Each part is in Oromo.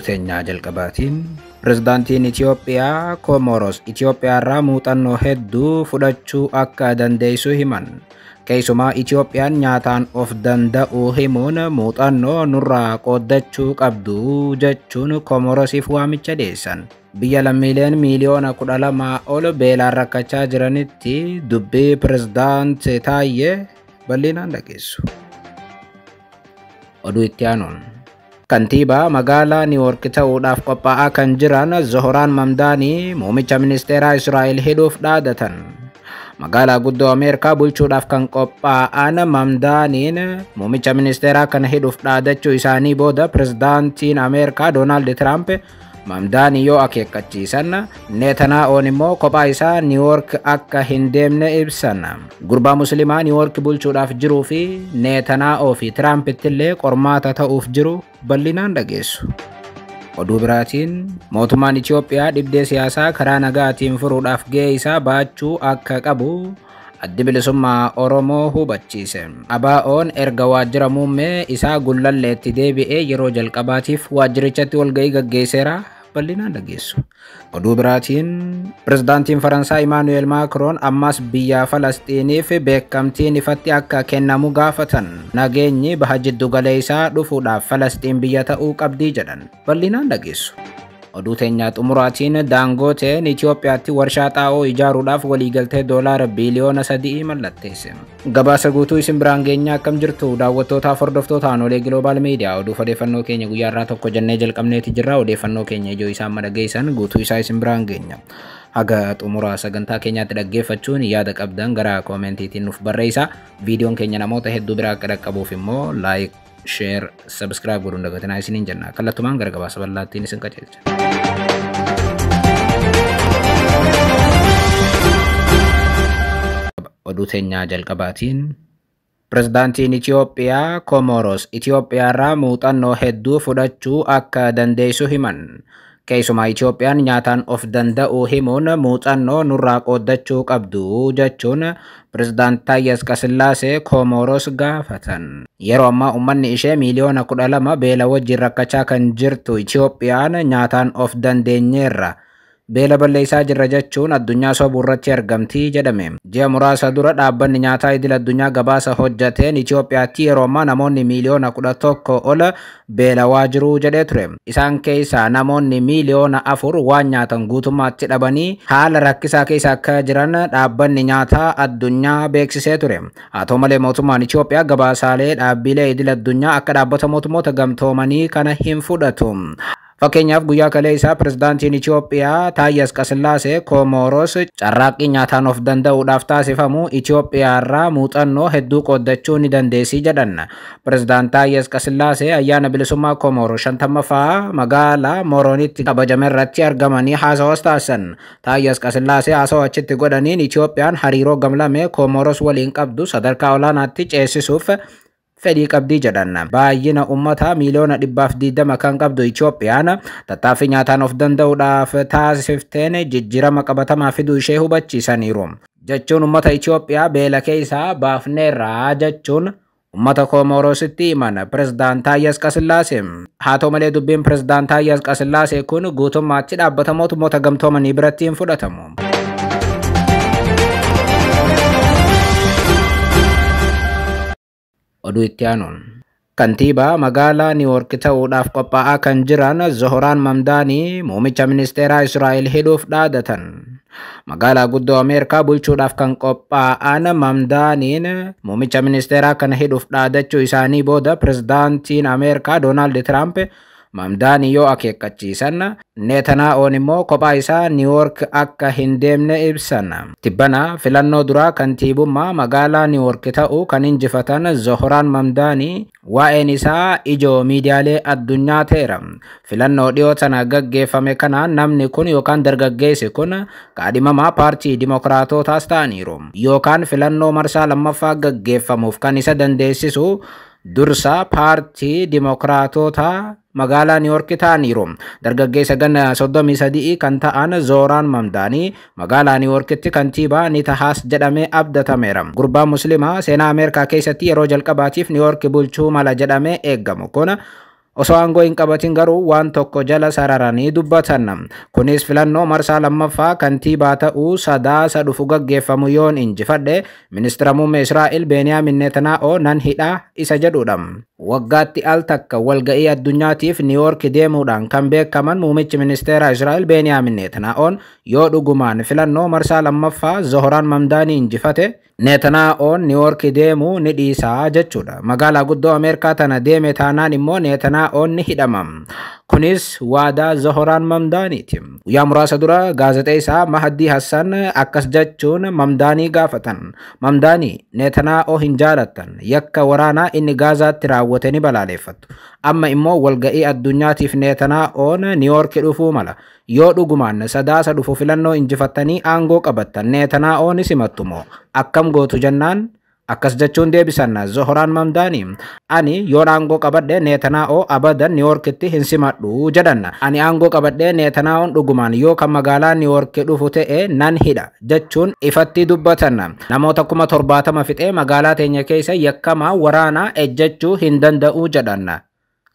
oduu teenyaa jalqabaatiin pirezidaantiin Itoophiyaa Komoros Itoophiyaarraa muuxannoo hedduu fudhachuu akka dandeessu himan. Keessumaa Itoophiyaan nyaataan of danda'uu himuun muuxannoo nurraa qooddachuu qabdu jechuun Komorosiif waamicha dhiyeessan. Biyya lammiileen miiliyoona 12 ol beelaan rakkachaa jiranitti dubbii pirezidaantii Taayyee bal'inaan dhageessu. Oduu itti aanuun kantiibaa magaalaa Niiwoork ta'uudhaaf qophaa'aa kan jiran Zohraan Mamdaanii muummicha ministeeraa Israa'el hidhuuf dhaadatan. Magaalaa guddoo Ameerikaa bulchuudhaaf kan qophaa'an Mamdaaniin muummicha ministeeraa kana hidhuuf dhaadachuu isaanii booda pirezidaantiin Ameerikaa Doonaald Tiraamp Mamdaanii yoo akeekkachiisan Netanyaa'oon immoo kophaa isaa Niiwoork akka hin deemne ibsan. Gurbaa musliimaa Niiwoork bulchuudhaaf jiruu fi Netanyaa'oo fi Tiraampitti illee qormaata ta'uuf jiru bal'inaan dhageessu. Oduu biraatiin mootummaan Itoophiyaa dhibdee siyaasaa karaa nagaatiin furuudhaaf gahee isaa baachuu akka qabu addi bilisummaa Oromoo hubachiise. ABO'n erga waajjira muummee isaa Gullalleetti deebi'ee yeroo jalqabaatiif waajjirichatti walgahii gaggeesseera bal'inaan dhageessu. Oduu biraatiin pirezidaantiin Faransaay Imaanu'eel Maakroon ammas biyya Falastiiniif beekamtiin ifatti akka kennamu gaafatan. Nageenyi baha jiddu galeessaa dhufuudhaaf Falastiin biyya ta'uu qabdii jedhan bal'inaan dhageessu. Oduu teenyaa xumuraatiin Daangooteen Itoophiyaatti warshaa xaa'oo ijaaruudhaaf waliigaltee doolaara biliyoona 3 mallatteesse. Gabaasa guutuu isin biraan geenyaa akkam jirtu daawwattootaaf hordoftoota Aanolee Global Media oduu odeeffannoo keenya guyyaarraa tokko jennee jalqabneeti jirra. Odeeffannoo keenya ijoo isaan madhageessan guutuu isaa isin biraan geenya. Haga xumuraa sagantaa keenyaatti dhaggeeffachuun yaada qabdan gara koomentiitiin nuuf barreessaa. Viidiyoon keenya namoota hedduu biraa akka dhaqqabuuf immoo like, share, subscribe godhuun dagatinaa isiniin jenna. Kallattumaan gara gabaasa bal'aattiin isin qajeelcha. Oduu teenyaa jalqabaatiin pirezidaantiin Itoophiyaa Komoros Itoophiyaarraa muuxannoo hedduu fudhachuu akka dandeessu himan. Keessumaa Itoophiyaan nyaataan of danda'uu himuun muuxannoo nurraa qooddachuu qabdu jechuun pirezidaant Taayyee Asqasillaasee Komoros gaafatan. Yeroo ammaa uummanni ishee miiliyoona 12 beela wajjin rakkachaa kan jirtu Itoophiyaan nyaataan of dandeenyeerra. Beela balleessaa jirra jechuun addunyaa sobuu irratti argamti jedhame. Ji'a muraasa dura dhaabbanni nyaataa idil addunyaa gabaasa hojjateen Itoophiyaatti yeroo ammaa namoonni miiliyoona 11 ol beelawaa jiru jedhee ture. Isaan keessaa namoonni miiliyoona 4 waan nyaatan guutummaatti dhabanii haala rakkisaa keessa akka jiran dhaabbanni nyaataa addunyaa beeksisee ture. Haa ta'u malee mootummaan Itoophiyaa gabaasaalee dhaabbilee idil addunyaa akka dhaabbata mootummoota gamtoomanii kana hin fudhatu. Fakkeenyaaf guyyaa kaleessaa pirezidaantiin Itoophiyaa Taayyee Asqasillaasee Komoros carraaqqii nyaataan of danda'uudhaaf taasifamu Itoophiyaarraa muuxannoo hedduu qooddachuu ni dandeessi jedhan. Pirezidaant Taayyee Asqasillaasee ayyaana bilisummaa Komoros 50ffaa magaalaa Moroonitti kabajame irratti argamanii haasawas taasisan. Taayyee Asqasillaasee haasawa achitti godhaniin Itoophiyaan hariiroo gamlamee Komoros waliin qabdu sadarkaa olaanaatti ceesisuuf fedhii qabdii jedhan. Baay'ina uummataa miiliyoona 120 kan qabdu Itoophiyaan tattaaffii nyaataan of danda'uudhaaf taasifteen jijjiirama qabatamaa fiduu ishee hubachiisaniiru. Jechuun uummata Itoophiyaa beela keessaa baafneerra jechuun uummata Komorositti himan pirezidaant Taayyee Asqasillaasee. Haa ta'u malee dubbiin pirezidaant Taayyee Asqasillaasee kun guutummaatti dhaabbata mootummoota gamtoomanii biratti hin fudhatamu. Oduu itti aanuun kantiibaa magaalaa Niiwoork ta'uudhaaf qophaa'aa kan jiran Zohraan Mamdaanii muummicha ministeeraa Israa'el hidhuuf dhaadatan. Magaalaa guddoo Ameerikaa bulchuudhaaf kan qophaa'an Mamdaaniin muummicha ministeeraa kana hidhuuf dhaadachuu isaanii booda pirezidaantiin Ameerikaa Doonaald Tiraamp Mamdaanii yoo akeekkachiisan Netanyaa'oon immoo kophaa isaa Niiwoork akka hin deemne ibsan. Tibbana filannoo duraa kantiibummaa magaalaa Niiwoork ta'uu kan injifatan Zohraan Mamdaanii waa'een isaa ijoo miidiyaalee addunyaa ta'eera. Filannoo dhiyoo tana gaggeeffame kanaan namni kun yookaan dargaggeessi kun kaadhimamaa paartii Dimookiraatotaas ta'aniiru. Yookaan filannoo marsaa lammaffaa gaggeeffamuuf kan isa dandeessisu dursa paartii Dimookiraatotaa magaalaa Niiwoork ta'aniiru. Dargaggeessa ganna 33 kan ta'an Zohraan Mamdaanii magaalaa Niiwoorkitti kantiibaa ni tahaas jedhamee abdatameera. Gurbaa musliimaa seenaa Ameerikaa keessatti yeroo jalqabaatiif Niiwoork bulchuu mala jedhamee eeggamu kun osoo aangoo hin qabatin garuu waan tokko jala sararanii dubbatan. Kunis filannoo marsaa lammaffaa kantiibaa ta'uu sadaasa dhufu gaggeeffamu yoon injifadhe ministeera muummee Israa'el Beniyaamin Netanyaahoo nan hidha isa jedhudha. Waggaatti al takka walga'ii addunyaatiif Niiwoork deemuudhaan kan beekaman muummichi ministeera Israa'el Beniyaamin Netanyaahoo yoo dhugumaan filannoo marsaa lammaffaa Zohraan Mamdaanii injifate Netanyaahoo Niiwoork deemuu ni dhiisa jechuudha. Magaalaa guddoo Ameerikaa tana deeme taanaan immoo Netanyaahoo ni hidhama. Kunis waadaa Zohraan Mamdaaniiti. Guyyaa muraasa dura gaazexeessaa Mahdi Hassan akkas jechuun Mamdaanii gaafatan. Mamdaanii Netanyaahoo hin jaalattan, yakka waraanaa inni Gaazaatti raawwate ni balaaleffattu. Amma immoo walga'ii addunyaatiif Netanyaahoo Niiwoork dhufuu mala. Yoo dhugumaan sadaasa dhufu filannoo injifattanii aangoo qabattan Netanyaahoo ni simattumoo akkam gootu jennaan akkas jechuun deebisan Zohraan Mamdaanii. Ani yoon aangoo qabadhe Netanyaahoo abadan Niiwoorkitti hin simadhu jedhan. Ani aangoo qabadhe Netanyaahoo dhugumaan yoo kan magaalaa Niiwoork dhufu ta'e nan hidha jechuun ifatti dubbatan. Namoota 70,000 fixee magaalaa teenya keessa yakkamaa waraanaa ejjechuu hin danda'u jedhan.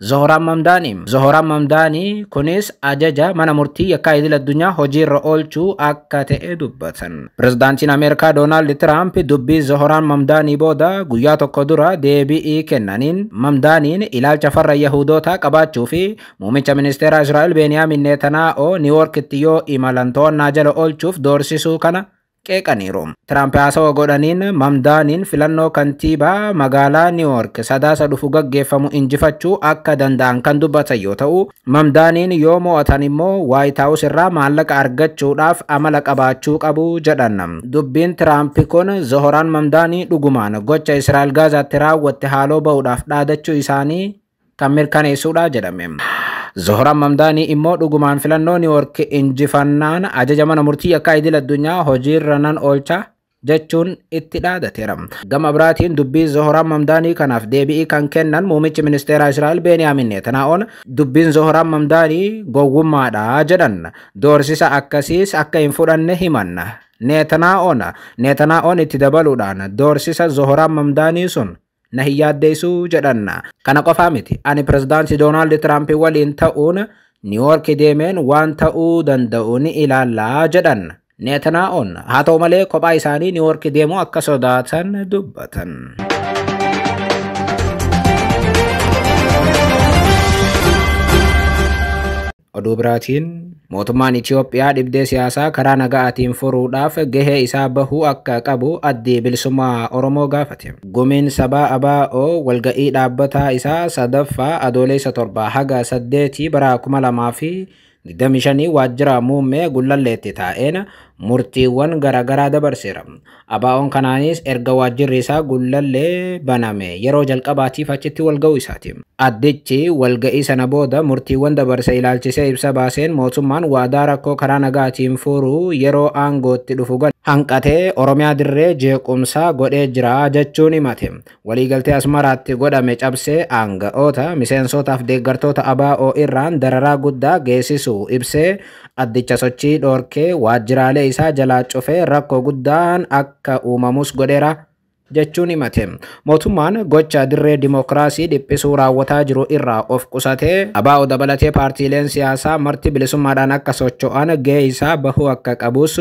Zohraan Mamdaanii kunis ajaja mana murtii yakkaa idil addunyaa hojiirra oolchuu akka ta'e dubbatan. Pirezidaantiin Ameerikaa Doonaald Tiraamp dubbii Zohraan Mamdaanii booda guyyaa tokko dura deebii kennaniin Mamdaaniin ilaalcha farra Yahudootaa qabaachuu fi muummicha ministeera Israa'el Beniyaamin Netanyaahoo Niiwoorkitti yoo imalan to'annaa jala oolchuuf doorsisuu kana qeeqaniiru. Tiraamp haasawaa godhaniin Mamdaaniin filannoo kantiibaa magaalaa Niiwoork sadaasa dhufu gaggeeffamu injifachuu akka danda'an kan dubbatan yoo ta'u, Mamdaaniin yoo mo'atan immoo Waayit Haawus irraa maallaqa argachuudhaaf amala qabaachuu qabu jedhan. Dubbiin Tiraamp kun Zohraan Mamdaanii dhugumaan gocha Israa'el Gaazaatti raawwatte haaloo ba'uudhaaf dhaadachuu isaanii kan mirkaneessuudha jedhame. Zohraan Mamdaanii immoo dhugumaan filannoo Niiwoork injifannaan ajaja mana murtii yakkaa idil addunyaa hojiirra nan oolcha jechuun itti dhaadateera. Gama biraatiin dubbii Zohraan Mamdaanii kanaaf deebii kan kennan muummichi ministeera Israa'el Beniyaamin Netanyaahoo dubbiin Zohraan Mamdaanii gowwummaadha jedhan. Doorsisa akkasiis akka hin fudhanne himan. Netanyaahoo itti dabaluudhaan doorsisa Zohraan Mamdaanii sun na hin yaaddeessu jedhan. Kana qofaa miti. Ani pirezidaantii Doonaald Tiraamp waliin ta'uun Niiwoork deemeen waan ta'uu danda'u ni ilaallaa jedhan. Netanyaahoo haa ta'u malee kophaa isaanii Niiwoork deemuu akka sodaatan dubbatan. Oduu biraatiin mootummaan Itoophiyaa dhibdee siyaasaa karaa nagaatiin furuudhaaf gahee isaa bahuu akka qabu addi bilisummaa Oromoo gaafate. Gumiin sabaa ABO walga'ii dhaabbataa isaa sadaffaa adoolessa 7 haga 8 bara 2025 waajjira muummee Gullalleetti taa'een murtiiwwan garaagaraa dabarseera. ABO'n kanaanis erga waajjirri isaa Gullallee baname yeroo jalqabaatiif achitti walga'uu isaati. Addichi walga'ii sana booda murtiiwwan dabarse ilaalchisee ibsa baaseen mootummaan waadaa rakkoo karaa nagaatiin furuu yeroo aangootti dhufu hanqatee Oromiyaa dirree jeequmsaa godhee jira jechuun himate. Waliigaltee Asmaraatti godhame cabsee aanga'oota miseensotaaf deeggartoota ABO irraan dararaa guddaa geessisuu ibsee addicha sochii dhoorkee waajjiraalee isaa jalaa cufee rakkoo guddaan akka uumamus godheera jechuun himate. Mootummaan gocha dirree dimokiraasii dhiphisuu raawwataa jiru irraa of qusatee ABO dabalatee paartiileen siyaasaa marti bilisummaadhaan akka socho'an gahee isaa bahuu akka qabus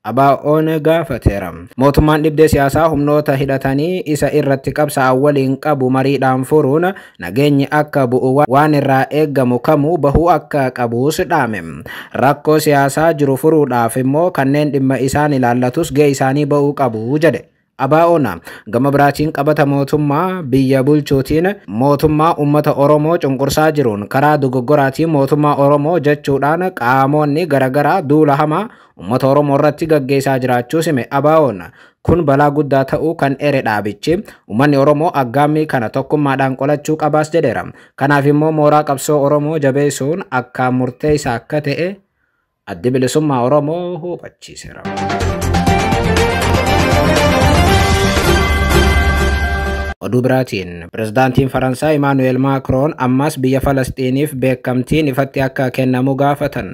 ABO'n gaafateera. Mootummaan dhibdee siyaasaa humnoota hidhatanii isa irratti qabsaa'an waliin qabu mariidhaan furuun nageenyi akka bu'u waan irraa eeggamu kamuu bahuu akka qabus dhaame. Rakkoo siyaasaa jiru furuudhaaf immoo kanneen dhimma isaan ilaallatus gahee isaanii bahuu qabu jedhe. ABO'n gama biraatiin qabata mootummaa biyya bulchuutiin mootummaa uummata Oromoo cunqursaa jiruun karaa dogoggoraatiin mootummaa Oromoo jechuudhaan qaamonni garaagaraa duula hamaa uummata Oromoo irratti gaggeessaa jiraachuu hime. ABO'n kun balaa guddaa ta'uu kan ere dhaabichi uummanni Oromoo aggaammii kana tokkummaadhaan qolachuu qabaas jedheera. Kanaaf immoo mooraa qabsoo Oromoo jabeessuun akka murteessaa akka ta'e addi bilisummaa Oromoo hubachiiseera. Oduu biraatiin pirezidaantiin Faransaay Emmanuel Macron ammas biyya Falastiiniif beekamtiin ifatti akka kennamu gaafatan.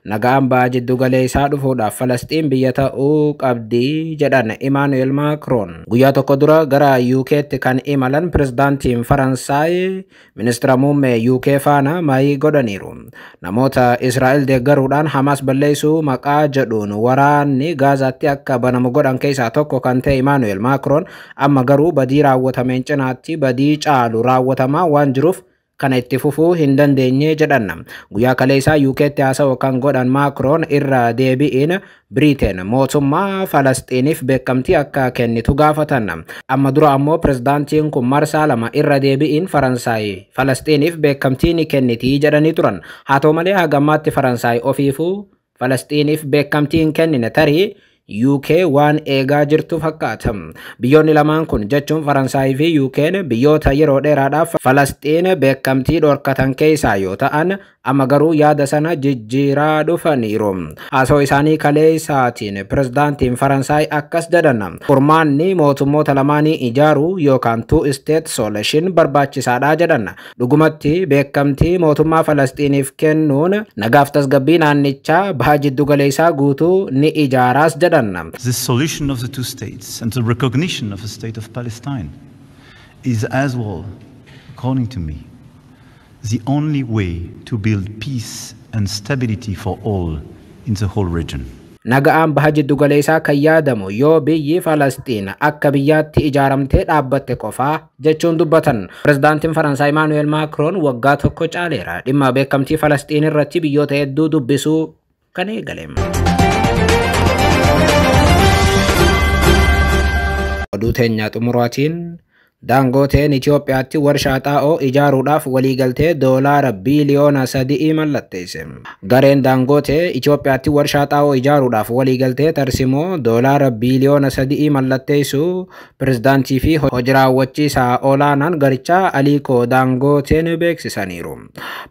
Nagaan ba'aa jiddu galeessaa dhufuudhaaf Falastiin biyya ta'uu qabdi jedhan Emmanuel Macron. Guyyaa tokko dura gara UK'tti kan imalan pirezidaantiin Faransaay ministeera muummee UK faana marii godhaniiru. Namoota Israa'el deeggaruudhaan Hamas balleessuu maqaa jedhuun waraanni Gaazaatti akka banamu godhan keessaa tokko kan ta'e Emmanuel Macron amma garuu badii raawwatameen cinaatti badii caalu raawwatamaa waan jiruuf kana itti fufuu hin dandeenye jedhan. Guyyaa kaleessaa UK'tti haasawaa kan godhan Macron irra deebi'iin Britain mootummaa Falastiiniif beekamtii akka kennitu gaafatan. Amma dura ammoo pirezidaantiin kun marsaa lama irra deebi'iin Faransaay Falastiiniif beekamtii ni kenniti jedhanii turan. Haa ta'u malee hagammaatti Faransaay ofiifuu Falastiiniif beekamtii hin kennine tarii UK waan eegaa jirtu fakkaata. Biyyoonni lamaan kun jechuun Faransaay fi UK'n biyyoota yeroo dheeraadhaaf Falastiin beekamtii dhorkatan keessaa yoo ta'an amma garuu yaada sana jijjiiraa dhufaniiru. Haasawaa isaanii kaleessaatiin pirezidaantiin Faransaay akkas jedhan. Furmaanni mootummoota lamaanii ijaaruu yookaan two state solution barbaachisaadha jedhan. Dhugumatti beekamtii mootummaa Falastiiniif kennuun nagaaf tasgabbii naannichaa baha jiddu galeessaa guutuu ni ijaaraas jedhan. The solution of the two states and the recognition of the state of Palestine is as well, according to me, the only way to build peace and stability for all in the whole region. Nagaan baha jiddu galeessaa kan yaadamu yoo biyyi Falastiin akka biyyaatti ijaaramtee dhaabbatte qofaa jechuun dubbatan. Pirezidaantiin Faransaay Emmanuel Macron waggaa tokko caaleera dhimma beekamtii Falastiin irratti biyyoota hedduu dubbisuu kan eegale. Oduu teenya xumuraatiin Dangoteen Itoophiyaatti warshaa xaa'oo ijaaruudhaaf waliigaltee doolaara biiliyoona 3 mallatteesse. Gareen Dangote Itoophiyaatti warshaa xaa'oo ijaaruudhaaf waliigaltee tarsimoo doolaara biiliyoona 3 mallatteessu pirezidaantii fi hojii raawwachiisaa olaanaan garichaa Aliko Dangoteen beeksisaniiru.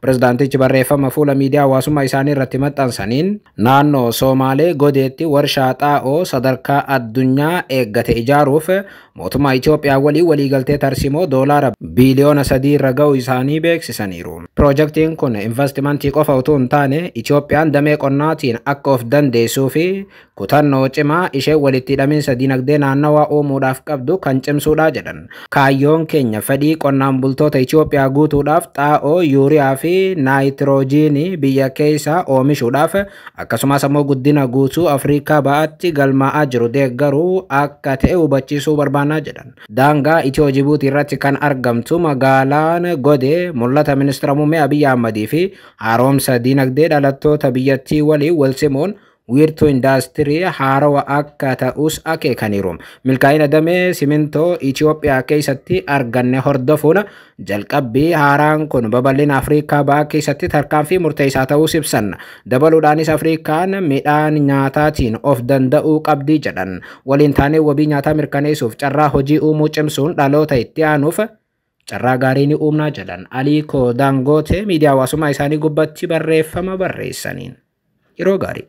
Pirezidaantichi barreeffama fuula miidiyaa hawaasummaa isaanii irratti maxxansaniin naannoo Somaalee Godeetti warshaa xaa'oo sadarkaa addunyaa eeggate ijaaruuf mootummaa Itoophiyaa waliigaltee tarsimoo doolaara biiliyoona 3 irra ga'u isaanii beeksisaniiru. Piroojeektiin kun investimentii qofa utuu hin taane Itoophiyaan damee qonnaatiin akka of dandeessuu fi kutannoo cimaa ishee walitti hidhamiinsa dinagdee naannawaa uumuudhaaf qabdu kan cimsuudha jedhan. Kaayyoon keenya fedhii qonnaan bultoota Itoophiyaa guutuudhaaf xaa'oo yuuriyaa fi naayitiroojiinii biyya keessaa oomishuudhaaf akkasumas ammoo guddina guutuu Afrikaa ba'aatti galmaa'aa jiru deeggaruu akka ta'e hubachiisuu barbaannaa jedhan. Daangaa Itiyoo Jibuutii irratti kan argamtu magaalaan Godee mul'ata ministeera muummee Abiy Ahmedii fi haaromsa dinagdee dhalattoota biyyattii waliin wal simuun wiirtuu indaastirii haarawaa akka ta'us akeekaniiru. Milkaa'ina damee simintoo Itoophiyaa keessatti arganne hordofuun jalqabbii haaraan kun babal'ina Afrikaa ba'aa keessatti tarkaanfii murteessaa ta'uu ibsan. Dabaluudhaanis Afrikaan midhaan nyaataatiin of danda'uu qabdi jedhan. Waliin taanee wabii nyaataa mirkaneessuuf carraa hojii uumuu cimsuun dhaloota itti aanuuf carraa gaarii ni uumnaa jedhan. Aliko Dangote miidiyaa hawaasummaa isaanii gubbatti barreeffama barreessaniin. Yeroo gaarii.